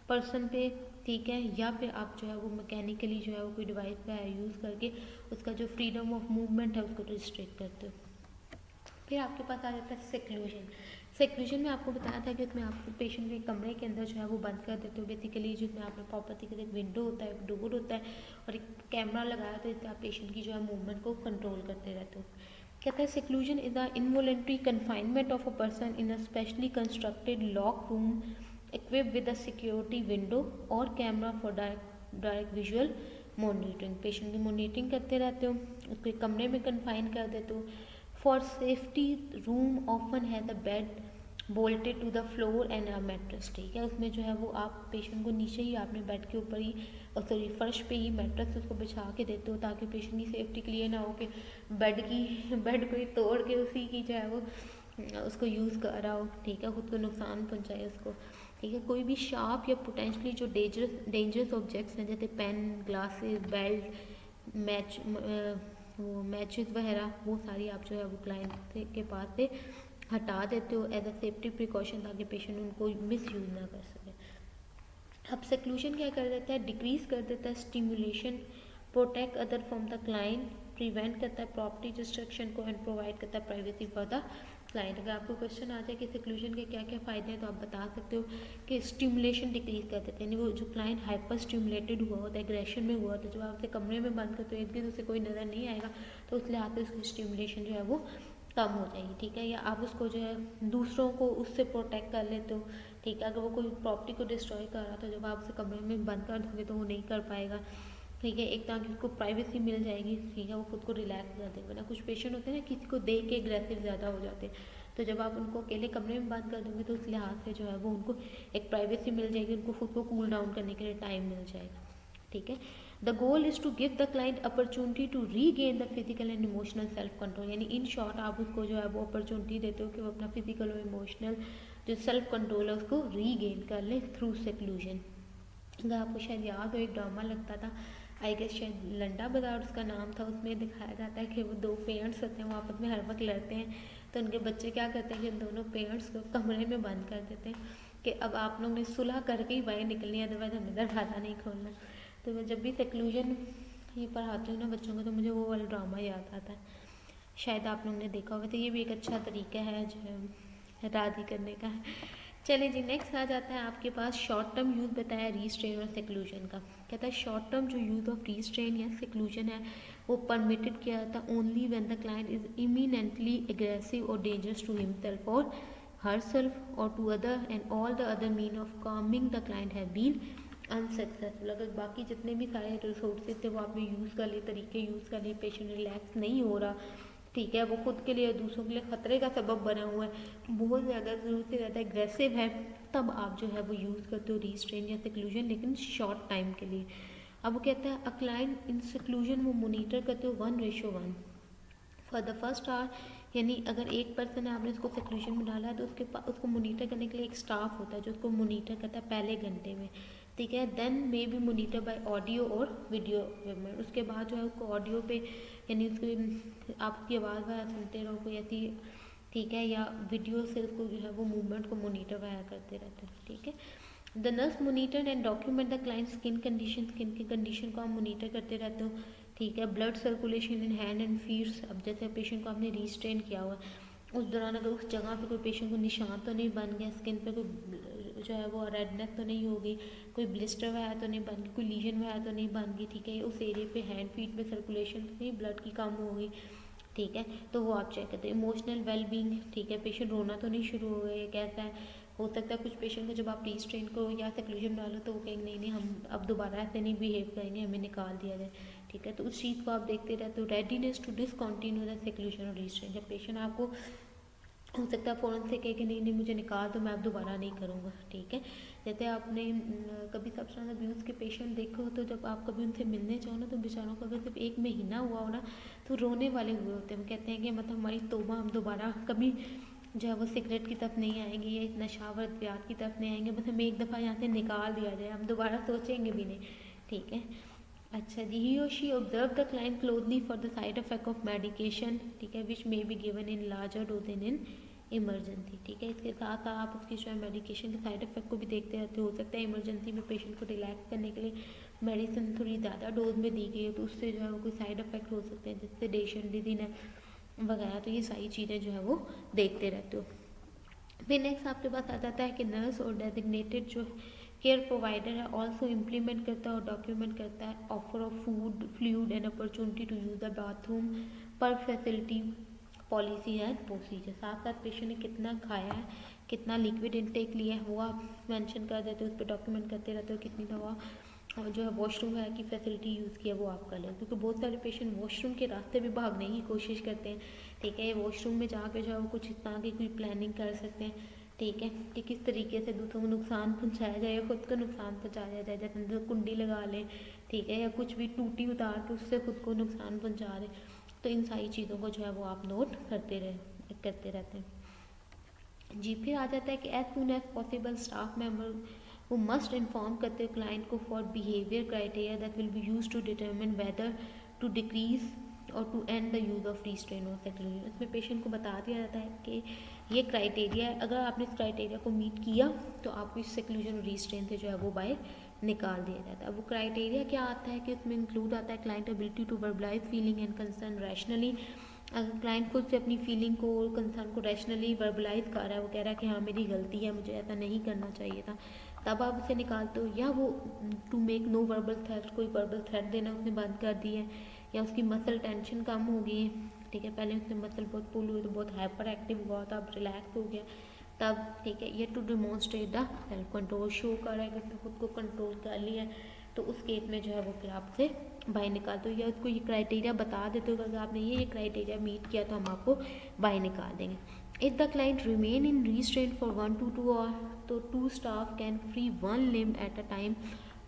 पर्सन पे, ठीक है, या फिर आप जो है वो मैकेनिकली जो है वो कोई डिवाइस का यूज़ करके उसका जो फ्रीडम ऑफ मूवमेंट है उसको रिस्ट्रिक्ट करते हो। फिर आपके पास आ जाता है सेक्लूजन। सेक्लूजन में आपको बताया था कि उसमें आप पेशेंट के कमरे के अंदर जो है वो बंद कर देते हो बेसिकली, जिसमें आपने प्रॉपर तरीके से एक विंडो होता है, एक डोर होता है और एक कैमरा लगाया तो इससे आप पेशेंट की जो है मूवमेंट को कंट्रोल करते रहते हो। कहता है seclusion is the involuntary confinement of a person in a specially constructed lock room equipped with a security window or camera for direct visual monitoring. Patient की मॉनिटरिंग करते रहते हो, उसको एक कमरे में कन्फाइन कर देते हो। फॉर सेफ्टी रूम ऑफन है the bed bolted to the floor and a mattress, ठीक है, उसमें जो है वो आप पेशेंट को नीचे ही आपने बेड के ऊपर ही और सॉरी फर्श पे ही मैट्रेस उसको बिछा के देते हो ताकि पेशेंट की सेफ्टी के लिए ना हो कि बेड को ही तोड़ के उसी की जो है वो उसको यूज़ कर रहा हो, ठीक है, खुद को नुकसान पहुँचाए उसको, ठीक है। कोई भी शार्प या पोटेंशली जो डेंजरस ऑब्जेक्ट्स हैं जैसे पेन, ग्लासेस, बेल्ट, वो मैचेस वगैरह, वो सारी आप जो है वो क्लाइंट के पास से हटा देते हो एज अ सेफ्टी प्रिकॉशन ताकि पेशेंट उनको मिस यूज़ ना कर सके। अब सेक्लूशन क्या कर देता है, डिक्रीज कर देता है stimulation, protect other from the client, prevent करता है प्रॉपर्टी डिस्ट्रक्शन को एंड प्रोवाइड करता है प्राइवेसी फॉर द क्लाइंट। अगर आपको क्वेश्चन आ जाए कि सेक्लूशन के क्या क्या फ़ायदे हैं तो आप बता सकते हो कि स्टिमुलेशन डिक्रीज कर देते हैं, यानी वो जो क्लाइंट हाइपर स्टिमुलेटेड हुआ होता है, एग्रेशन में हुआ होता है, जब आप उसे कमरे में बंद करते हो इर्द गिर्द उसे कोई नज़र नहीं आएगा तो उस लिहाज से उसकी स्टिमुलेशन जो है वो कम हो जाएगी, ठीक है। या आप उसको जो है दूसरों को उससे प्रोटेक्ट कर लेते हो, ठीक है। अगर वो कोई प्रॉपर्टी को डिस्ट्रॉय कर रहा तो जब आप उसे कमरे में बंद कर दोगे तो वो नहीं कर पाएगा, ठीक है। एक ताकि उसको प्राइवेसी मिल जाएगी, ठीक है, वो खुद को रिलैक्स कर देंगे। ना कुछ पेशेंट होते हैं ना किसी को देख के एग्रेसिव ज़्यादा हो जाते हैं, तो जब आप उनको अकेले कमरे में बंद कर दोगे तो उस लिहाज से जो है वो उनको एक प्राइवेसी मिल जाएगी, उनको खुद को कूल डाउन करने के लिए टाइम मिल जाएगा, ठीक है। The goal is to give the client opportunity to regain the physical and emotional self control, यानी इन शॉर्ट आप उसको जो है वो अपॉर्चुनिटी देते हो कि वो अपना फिजिकल और इमोशनल जो सेल्फ कंट्रोल है उसको रीगेन कर ले थ्रू सेक्लूजन। अगर आपको शायद याद हो एक ड्रामा लगता था, आई गेस शायद लंडा बाजार उसका नाम था, उसमें दिखाया जाता है कि वो दो पेरेंट्स होते हैं वो आपस में हर वक्त लड़ते हैं, तो उनके बच्चे क्या करते हैं कि उन दोनों पेरेंट्स को कमरे में बंद कर देते हैं कि अब आप लोग ने सुलह करके ही बाहर निकलनी है, अदरवाइज हमें दरवाज़ा नहीं खोलना। तो मैं जब भी सेक्लूजन ये पढ़ाती हूँ ना बच्चों को तो मुझे वो वाला ड्रामा याद आता है, शायद आप लोग ने देखा होगा। तो ये भी एक अच्छा तरीका है जो है राज़ी करने का है। चलिए जी, नेक्स्ट आ जाता है आपके पास शॉर्ट टर्म यूज़ बताया रीस्ट्रेन और सेक्लूजन का। कहता है शॉर्ट टर्म जो यूज़ ऑफ रीस्ट्रेन या सेक्लूजन है वो परमिटेड किया जाता है only when the client is eminently aggressive और डेंजरस टू हिमसेल्फ और herself or to other and all the other mean of calming the client have been unsuccessful. अगर बाकी जितने भी सारे रिसोर्सेज थे वो आपने यूज़ कर लिए, तरीके यूज़ कर लिए, पेशेंट रिलैक्स नहीं हो रहा, ठीक है, वो खुद के लिए दूसरों के लिए ख़तरे का सबब बना हुआ है, बहुत ज़्यादा ज़रूरत से ज़्यादा एग्रेसिव है, तब आप जो है वो यूज़ करते हो रीस्ट्रेन या सेक्लूजन, लेकिन शॉर्ट टाइम के लिए। अब वो कहता है अ क्लाइंट इन सेक्लूजन वो मोनीटर करते हो 1:1 फॉर द फर्स्ट आवर, यानी अगर एक पर्सन है आपने उसको सेक्लूजन में डाला है तो उसको मोनीटर करने के लिए एक स्टाफ होता है जो उसको मोनीटर करता है पहले घंटे में, ठीक है। Then may be monitor by audio और वीडियो इक्विपमेंट, उसके बाद जो है उसको ऑडियो पे यानी उसकी आपकी आवाज़ वगैरह सुनते रहो कोई ऐसी, ठीक है, या वीडियो से उसको जो है वो मूवमेंट को मोनीटर वगैरह करते रहते हैं, ठीक है। The nurse monitor and document the client skin condition, skin की कंडीशन को आप मोनीटर करते रहते हो, ठीक है। Blood circulation in hand and feets, अब जैसे पेशेंट को आपने रीस्ट्रेन किया हुआ है उस दौरान अगर उस जगह पे कोई पेशेंट को निशान तो नहीं बन गया, स्किन पे कोई जो है वो रेडनेस तो नहीं होगी, कोई ब्लिस्टर वगैरह तो नहीं बन गई, कोई लीजन वगैरह तो नहीं बन गई, ठीक है। उस एरिया पे हैंड फीट में सर्कुलेशन तो नहीं, ब्लड की कम होगी, ठीक है, तो वो आप चेक करते हैं। इमोशनल वेलबींग, ठीक है, पेशेंट रोना तो नहीं शुरू हो गया, कैसा है, हो सकता है कुछ पेशेंट को जब आप रीस्ट्रेन को या सेक्लूजन डालो तो वो कहेंगे नहीं नहीं हम अब दोबारा ऐसे नहीं बिहेव करेंगे, हमें निकाल दिया जाए, ठीक है। तो उस चीज़ को आप देखते रहते हो। Readiness to discontinue the seclusion और रीस्ट्रेन, जब पेशेंट आपको हो सकता है फ़ौरन से कहे कि नहीं नहीं मुझे निकाल दो मैं अब दोबारा नहीं करूँगा, ठीक है। जैसे आपने कभी सब्सटेंस अब्यूज़ के पेशेंट देखे हो तो जब आप कभी उनसे मिलने जाओ ना तो बेचारों को अगर सिर्फ 1 महीना हुआ हो ना तो रोने वाले हुए होते हैं, वो कहते हैं कि मतलब हमारी तौबा हम दोबारा कभी जो है वो सिगरेट की तरफ नहीं आएंगे या इस नशावर प्याज की तरफ नहीं आएंगे, बस हमें एक दफ़ा यहाँ से निकाल दिया जाए, हम दोबारा सोचेंगे भी नहीं, ठीक है। अच्छा जी, ही और she observe the client closely for the side effect of medication, ठीक है, which may be given in larger dose in emergency, ठीक है। इसके साथ आप उसकी जो है मेडिकेशन के साइड इफेक्ट को भी देखते रहते हो सकता है इमरजेंसी में पेशेंट को रिलैक्स करने के लिए मेडिसिन थोड़ी ज़्यादा डोज में दी गई है तो उससे जो है वो कोई साइड इफेक्ट हो सकते हैं जैसे सेडेशन, डिजीनेस वगैरह, तो ये सारी चीज़ें जो है वो देखते रहते हो। फिर नेक्स्ट आपके पास आ जाता है कि नर्स और डेजिग्नेटेड जो केयर प्रोवाइडर है ऑल्सो इम्प्लीमेंट करता है और डॉक्यूमेंट करता है offer of food fluid and opportunity to use the bathroom per facility policy and procedure, साथ साथ पेशेंट ने कितना खाया है, कितना लिक्विड इनटेक लिया है वो आप मेंशन कर देते हो, उस पर डॉक्यूमेंट करते रहते हो, कितनी दवा और जो है वॉशरूम है की फैसिलिटी यूज़ किया वो आप कर लें, क्योंकि बहुत सारे पेशेंट वॉशरूम के रास्ते भी भागने की कोशिश करते हैं, ठीक है। वॉशरूम में जाके जो है वो कुछ इस तरह की कोई प्लानिंग कर सकते हैं, ठीक है, कि किस तरीके से दूसरों को नुकसान पहुंचाया जाए या खुद को नुकसान पहुंचाया जाए, जैसे अंदर कुंडी लगा लें, ठीक है, या कुछ भी टूटी उतार के उससे खुद को नुकसान पहुंचा रहे, तो इन सारी चीज़ों को जो है वो आप नोट करते रहते हैं जी। फिर आ जाता है कि as soon as possible staff member वो मस्ट इन्फॉर्म करते हैं क्लाइंट को for behaviour criteria that will be use to determine whether to decrease or to end the use of restraint or seclusion. इसमें पेशेंट को बता दिया जाता है कि ये क्राइटेरिया है। अगर आपने इस क्राइटेरिया को मीट किया तो आपको इस सेक्लूजन और रीस्ट्रेन से जो है वो बाहर निकाल दिया जाता है। अब वो क्राइटेरिया क्या आता है कि उसमें इंक्लूड आता है client ability to verbalize feeling and concern rationally. अगर क्लाइंट खुद से अपनी फीलिंग को और कंसर्न को रैशनली वर्बलाइज कर रहा है, वो कह रहा है कि हाँ मेरी गलती है, मुझे ऐसा नहीं करना चाहिए था, तब आप उसे निकालते हो। या वो to make no verbal threat, कोई वर्बल थ्रेट देना उसने बंद कर दी है, या उसकी मसल टेंशन कम हो गई है, ठीक है, पहले उसने मसल बहुत पुल हुई तो बहुत हाइपर एक्टिव हुआ था, अब रिलैक्स हो गया तब, ठीक है। ये to demonstrate the self control, show कर रहा है कि उसने खुद को कंट्रोल कर लिया है, तो उस केस में जो है वो फिर आपसे बाहर निकाल दो, या उसको ये क्राइटेरिया बता देते हो कि अगर आपने ये क्राइटेरिया मीट किया तो हम आपको बाहर निकाल देंगे। If the client remain in restraint for 1 to 2 hours, तो 2 staff can free 1 limb at a time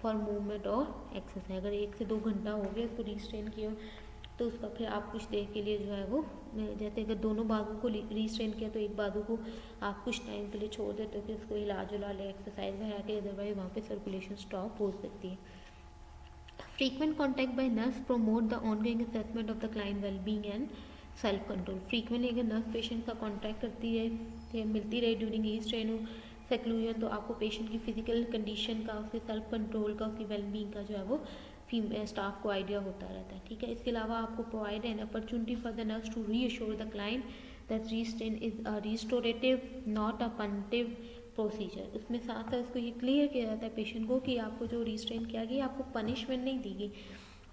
for movement और एक्सरसाइज। अगर 1 से 2 घंटा हो गया उसको रिस्ट्रेन किया तो उसका फिर आप कुछ देर के लिए जो है वो, जैसे अगर दोनों बाजू को रिस्ट्रेन किया तो एक बाजू को आप कुछ टाइम के लिए छोड़ देते हो कि उसको हिला जुला ले, एक्सरसाइज वगैरह के, अदरवाइज वहाँ पे सर्कुलेशन स्टॉप हो सकती है। Frequent contact by nurse promote the ongoing assessment of the client wellbeing and self control. Frequently अगर नर्स पेशेंट का कॉन्टैक्ट करती है, मिलती रहे ड्यूरिंग रीस्ट्रेन हो सेक्लूजन, तो आपको पेशेंट की फिजिकल कंडीशन का, उसके सेल्फ कंट्रोल का, उसकी वेलबींग का जो है वो स्टाफ को आइडिया होता रहता है, ठीक है। इसके अलावा आपको provide an opportunity for the nurse to reassure the client that restraint is a restorative not a punitive procedure. उसमें साथ साथ उसको ये क्लियर किया जाता है पेशेंट को कि आपको जो रिस्ट्रेन किया गया आपको पनिशमेंट नहीं दी गई,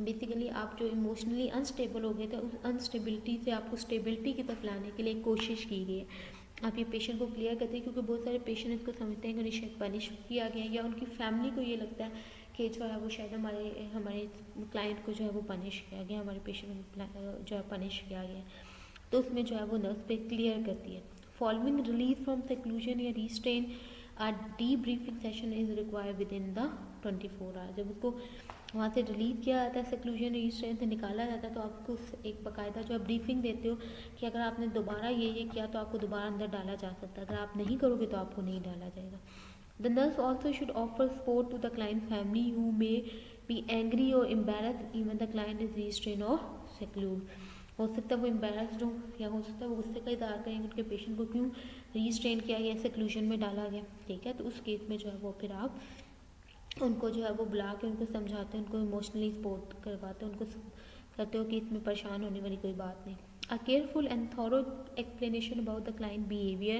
बेसिकली आप जो इमोशनली अनस्टेबल हो गए थे उस अनस्टेबिलिटी से आपको स्टेबिलिटी की तरफ लाने के लिए कोशिश की गई है। आप ये पेशेंट को क्लियर करते हैं, क्योंकि बहुत सारे पेशेंट इसको समझते हैं कि शायद पनिश किया गया, या उनकी फैमिली को ये लगता है कि जो है वो शायद हमारे क्लाइंट को जो है वो पनिश किया गया, हमारे पेशेंट को जो है पनिश किया गया, तो उसमें जो है वो नर्स पे क्लियर करती है। फॉलोइंग रिलीज फ्रॉम सेक्लूजन या रीस्ट्रेन अ debriefing session is required with in the 24 hours. जब उसको वहाँ से रिलीज किया जाता है, सेक्लूजन रीस्ट्रेन से निकाला जाता है, तो आपको एक बाकायदा जो है ब्रीफिंग देते हो कि अगर आपने दोबारा ये किया तो आपको दोबारा अंदर डाला जा सकता है, अगर आप नहीं करोगे तो आपको नहीं डाला जाएगा। The nurse also should offer support to the client family who may be angry or embarrassed even the client is restrained or secluded. हो सकता है वो एम्बेरस्ड हो, या हो सकता है वो गुस्से का इजहार करेंगे उनके पेशेंट को क्यों रीस्ट्रेन किया या सेक्लूजन में डाला गया, ठीक है। तो उस केस में जो है वो फिर आप उनको जो है वो बुला के उनको समझाते हैं, उनको इमोशनली सपोर्ट करवाते हैं, उनको कहते हो कि इसमें परेशान होने वाली कोई बात नहीं। A careful and thorough explanation about the client behavior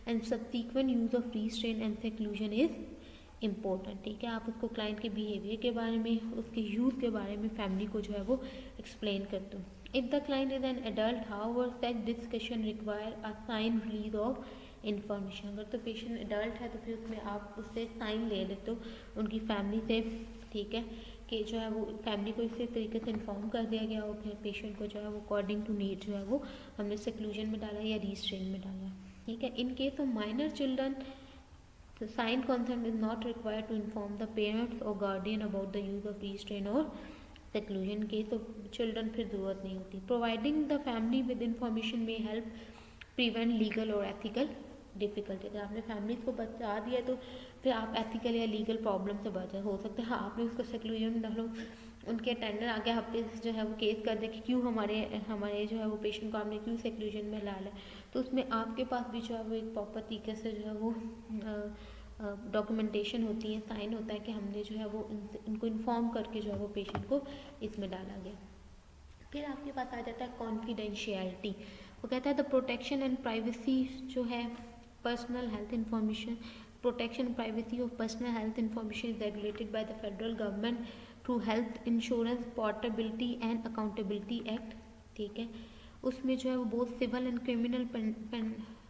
and subsequent use of restraint and seclusion is important, ठीक है। आप उसको क्लाइंट के बिहेवियर के बारे में, उसके यूज़ के बारे में फैमिली को जो है वो एक्सप्लेन करते हो। If the client is an adult however such discussion require a sign release of information. अगर तो पेशेंट एडल्ट है तो फिर उसमें आप उससे साइन ले लेते हो उनकी फैमिली से, ठीक है, कि जो है वो फैमिली को इसी तरीके से इन्फॉर्म कर दिया गया और फिर पेशेंट को जो है वो अकॉर्डिंग टू नीड जो है वो हमने सेक्लूजन में डाला या रीस्ट्रेन में डाला, ठीक है। इन case of minor children the signed consent is not required to inform the parents or guardian about the use of restraint or seclusion case of children फिर ज़रूरत नहीं होती। Providing the family with information may help prevent legal or ethical difficulty। अगर आपने फैमिली को बता दिया तो फिर आप एथिकल या लीगल प्रॉब्लम से बच हो सकते हैं। हाँ, आपने उसको सेक्लूजन में डालो, उनके अटेंडर आगे आप पे जो है वो केस कर दे कि क्यों हमारे जो है वो पेशेंट को आपने क्यों सेक्लूजन में डाला है, तो उसमें आपके पास भी जो है वो एक प्रॉपर तरीके से जो है वो डॉक्यूमेंटेशन होती है, साइन होता है कि हमने जो है वो उनको इन्फॉर्म करके जो है वो पेशेंट को इसमें डाला गया। फिर आपके पास आ जाता है कॉन्फिडेंशियलिटी। वो कहता है द प्रोटेक्शन एंड प्राइवेसी जो है personal health information, protection privacy of personal health information is regulated by the federal government through health insurance portability and accountability act, ठीक है। उसमें जो है वो बहुत civil and criminal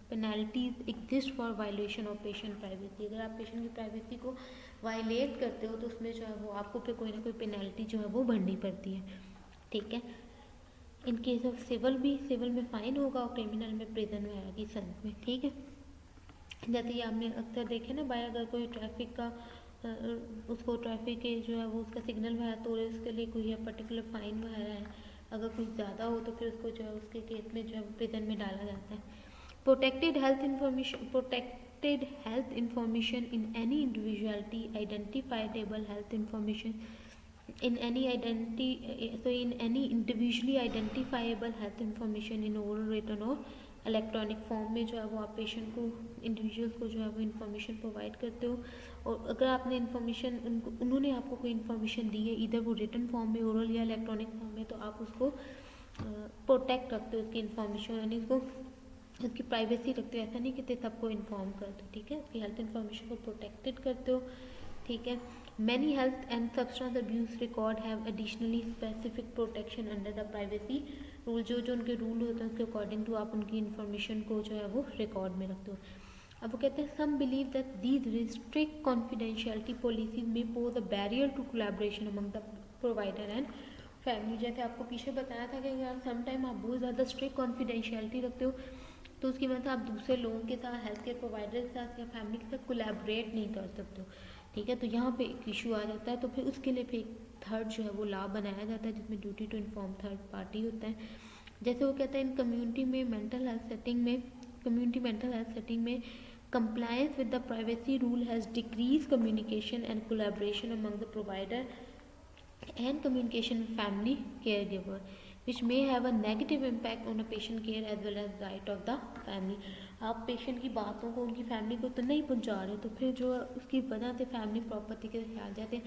penalties exist for violation of patient privacy. अगर आप पेशेंट की प्राइवेसी को वायलेट करते हो तो उसमें जो है वो आपको फिर कोई ना कोई पेनल्टी जो है वो भरनी पड़ती है, ठीक है। इन केस ऑफ सिविल में फ़ाइन होगा और क्रिमिनल में प्रिजन वगैरह की सेंस में, ठीक है। जैसे ये आपने अक्सर देखे ना भाई, अगर कोई ट्रैफिक का उसको ट्रैफिक के जो है वो उसका सिग्नल वगैरह तो उसके लिए कोई है पर्टिकुलर फ़ाइन वगैरह है, अगर कुछ ज़्यादा हो तो फिर उसको जो है उसके केस में जो है प्रिजन में डाला जाता है। Protected health information in any individually identifiable health information in any individually identifiable health information in oral, written or electronic form में जो है वो आप पेशेंट को, इंडिविजुअल्स को जो है वो इन्फॉर्मेशन प्रोवाइड करते हो। और अगर आपने इन्फॉर्मेशन उन्होंने आपको कोई इन्फॉर्मेशन दी है, इधर वो रिटन फॉर्म में, ओरल या इलेक्ट्रॉनिक फॉर्म में, तो आप उसको प्रोटेक्ट रखते हो उसकी इन्फॉर्मेशन, यानी उसको उसकी प्राइवेसी रखते हो। ऐसा नहीं कि सबको इन्फॉर्म कर दो, ठीक है, उसकी हेल्थ इन्फॉर्मेशन को प्रोटेक्टेड करते हो, ठीक है। Many health and substance abuse record have additionally specific protection under the privacy rule. जो जो उनके रूल होते हैं उसके अकॉर्डिंग टू आप उनकी इन्फॉर्मेशन को जो है वो रिकॉर्ड में रखते हो। अब वो कहते हैं some believe that these restrict confidentiality policies may pose a barrier to collaboration among the provider and family. जैसे आपको पीछे बताया था कि अगर सम टाइम आप बहुत ज़्यादा स्ट्रिक्ट कॉन्फिडेंशियलिटी रखते हो तो उसकी वजह से आप दूसरे लोगों के साथ, हेल्थ केयर प्रोवाइडर के साथ या फैमिली के साथ कोलैबोरेट नहीं कर सकते हो, ठीक है। तो यहाँ पे एक इशू आ जाता है, तो फिर उसके लिए फिर एक थर्ड जो है वो लॉ बनाया जाता है जिसमें duty to inform third party होता है। जैसे वो कहता है in community mental health setting में compliance with the privacy rule has decreased communication and collaboration among the provider and communication with family caregiver, which may have a negative impact on a patient care as well as right of the family। आप पेशेंट की बातों को उनकी फैमिली को तो नहीं पहुंचा रहे, तो फिर जो उसकी वजह से फैमिली प्रॉपर्टी के ख्याल जाते हैं।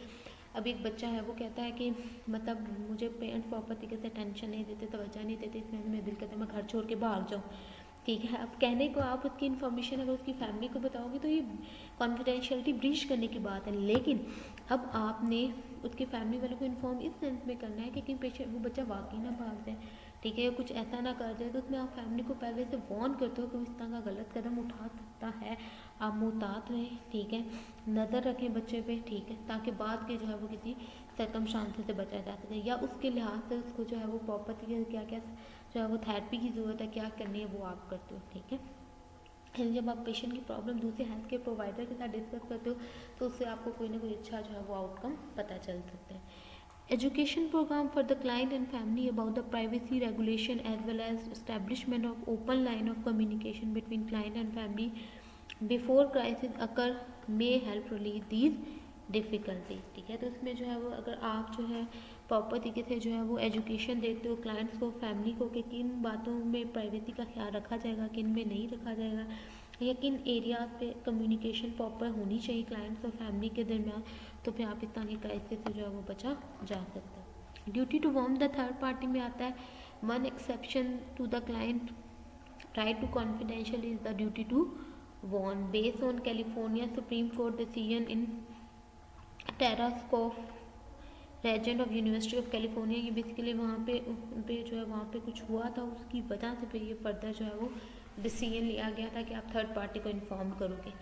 अब एक बच्चा है वो कहता है कि मतलब मुझे पेरेंट्स प्रॉपर्टी के से टेंशन नहीं देते, तवज्जो नहीं देते, इसमें मेरा दिल कहता है मैं घर छोड़ के भाग जाऊँ, ठीक है। अब कहने को आप उसकी इन्फॉर्मेशन अगर उसकी फैमिली को बताओगे तो ये कॉन्फिडेंशियलिटी ब्रीच करने की बात है, लेकिन अब आपने उसकी फैमिली वालों को इन्फॉर्म इस सेंस में करना है कि कहीं पेशेंट वो बच्चा वाकई ना भाग जाए, ठीक है, कुछ ऐसा ना कर जाए, तो उसमें आप फैमिली को पहले से वार्न करते हो कि इस तरह का गलत कदम उठा सकता है, आप मुहतात रहें, ठीक है, नज़र रखें बच्चे पे, ठीक है, ताकि बाद के जो है वो किसी सर्कमस्टांसेस से बचा जा सके, या उसके लिहाज से उसको जो है वो प्रॉपर्टी के क्या क्या जो है वो थेरेपी की ज़रूरत है, क्या करनी है वो आप करते हो, ठीक है। जब आप पेशेंट की प्रॉब्लम दूसरे हेल्थ केयर प्रोवाइडर के साथ डिस्कस करते हो तो उससे आपको कोई ना कोई अच्छा जो है वो आउटकम पता चल सकता है। Education program for the client and family about the privacy regulation as well as establishment of open line of communication between client and family before crisis occur may help relieve these difficulties, ठीक है। तो इसमें जो है वो अगर आप जो है प्रॉपर तरीके से जो है वो एजुकेशन देते हो क्लाइंट्स को, फैमिली को, कि किन बातों में प्राइवेसी का ख्याल रखा जाएगा, किन में नहीं रखा जाएगा, या किन एरियाज पे कम्युनिकेशन प्रॉपर होनी चाहिए क्लाइंट्स और फैमिली के दरमियान, तो फिर आप इस तरह की क्राइसिस से जो है वो बचा जा सकता है। Duty to warn the third party में आता है one exception to the client right to confidential is the duty to warn based on California Supreme Court decision in Tarasoff regent of University of California. ये बेसिकली वहाँ पे जो है वहाँ पे कुछ हुआ था, उसकी वजह से फिर ये फर्दर जो है वो डिसीजन लिया गया था कि आप थर्ड पार्टी को इन्फॉर्म करोगे।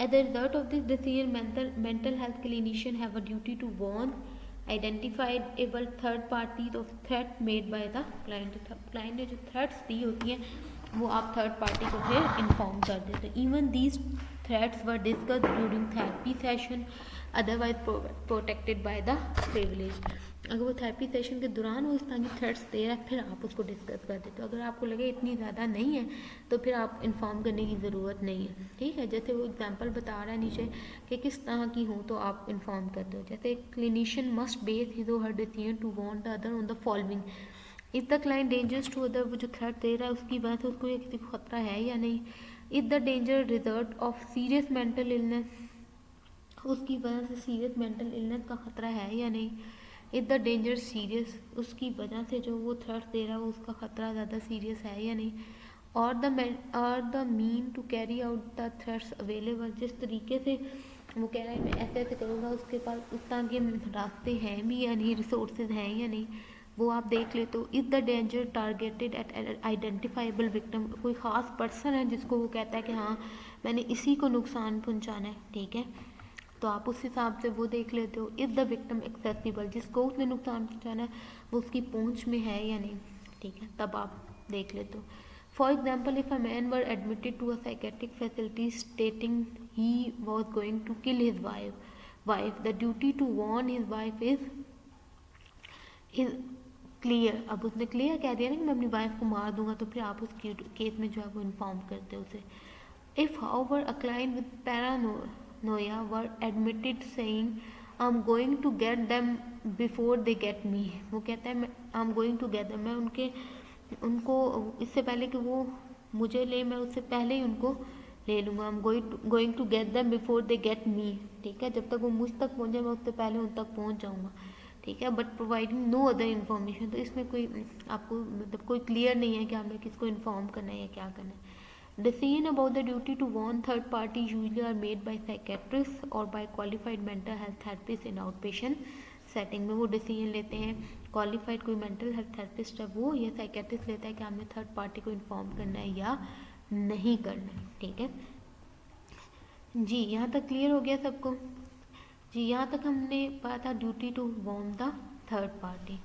As the result of this decision mental health clinician have a duty to warn identified able third parties of threat made by the client. Client ने जो थ्रेट्स दी होती हैं वो आप थर्ड पार्टी को फिर इन्फॉर्म कर देते हो। Even these threats were discussed during therapy session otherwise protected by the privilege. अगर वो थेरेपी सेशन के दौरान वो इस तरह की थ्रेट्स दे रहा है फिर आप उसको डिस्कस कर देते हो। अगर आपको लगे इतनी ज़्यादा नहीं है तो फिर आप इन्फॉर्म करने की ज़रूरत नहीं है, ठीक है। जैसे वो एग्जांपल बता रहा है नीचे कि किस तरह की हो तो आप इन्फॉर्म करते हो। जैसे क्लिनिशियन मस्ट बेस हिज और her decision to warn the other on the following. If the client dangers to other, वो जो थ्रेट दे रहा है उसकी वजह से उसको किसी को खतरा है या नहीं। If the danger result of serious mental illness, उसकी वजह से सीरियस मेंटल इलनेस का ख़तरा है या नहीं। इफ़ द डेंजर सीरियस, उसकी वजह से जो वो थ्रेट दे रहा है उसका ख़तरा ज़्यादा सीरियस है या नहीं। और the mean to carry out the threats available, जिस तरीके से वो कह रहा है मैं ऐसे ऐसे करूँगा उसके पास उस तरह के रास्ते हैं भी या नहीं, रिसोर्सेज हैं या नहीं, वो आप देख ले। तो if the danger targeted eight identifiable victim, कोई ख़ास पर्सन है जिसको वो कहता है कि हाँ मैंने इसी को नुकसान पहुँचाना है, ठीक है, तो आप उस हिसाब से वो देख लेते हो। इफ़ द विक्टिम एक्सेसिबल, जिसको उसने नुकसान पहुँचाना है वो उसकी पहुँच में है या नहीं, ठीक है, तब आप देख लेते हो। For example if a man were admitted to a psychiatric facility stating he was going to kill his wife the duty to warn his wife is clear. अब उसने क्लियर कह दिया ना कि मैं अपनी वाइफ को मार दूंगा, तो फिर आप उस केस में जो है वो इन्फॉर्म करते हो उसे। If however a client with paranoia were admitted saying I am going to get them before they get me, वो कहता है मैं I am going to get them, मैं उनको इससे पहले कि वो मुझे ले, मैं उससे पहले ही उनको ले लूँगा। I am going to get them before they get me. ठीक है, जब तक वो मुझ तक पहुँचे मैं उससे पहले उन तक पहुँच जाऊँगा। ठीक है, but providing no other information, तो इसमें कोई आपको मतलब कोई क्लियर नहीं है कि हमें किसको इन्फॉर्म करना है या क्या करना है। Decision about the duty to warn third party usually are made by psychiatrists or by qualified mental health therapists in outpatient setting में वो डिसीजन लेते हैं। क्वालिफाइड कोई मेंटल हेल्थ थेरेपिस्ट है वो या साइकेट्रिस्ट लेता है कि हमें थर्ड पार्टी को इन्फॉर्म करना है या नहीं करना है। ठीक है जी, यहाँ तक क्लियर हो गया सबको? जी, यहाँ तक हमने पढ़ा था duty to warn the third party.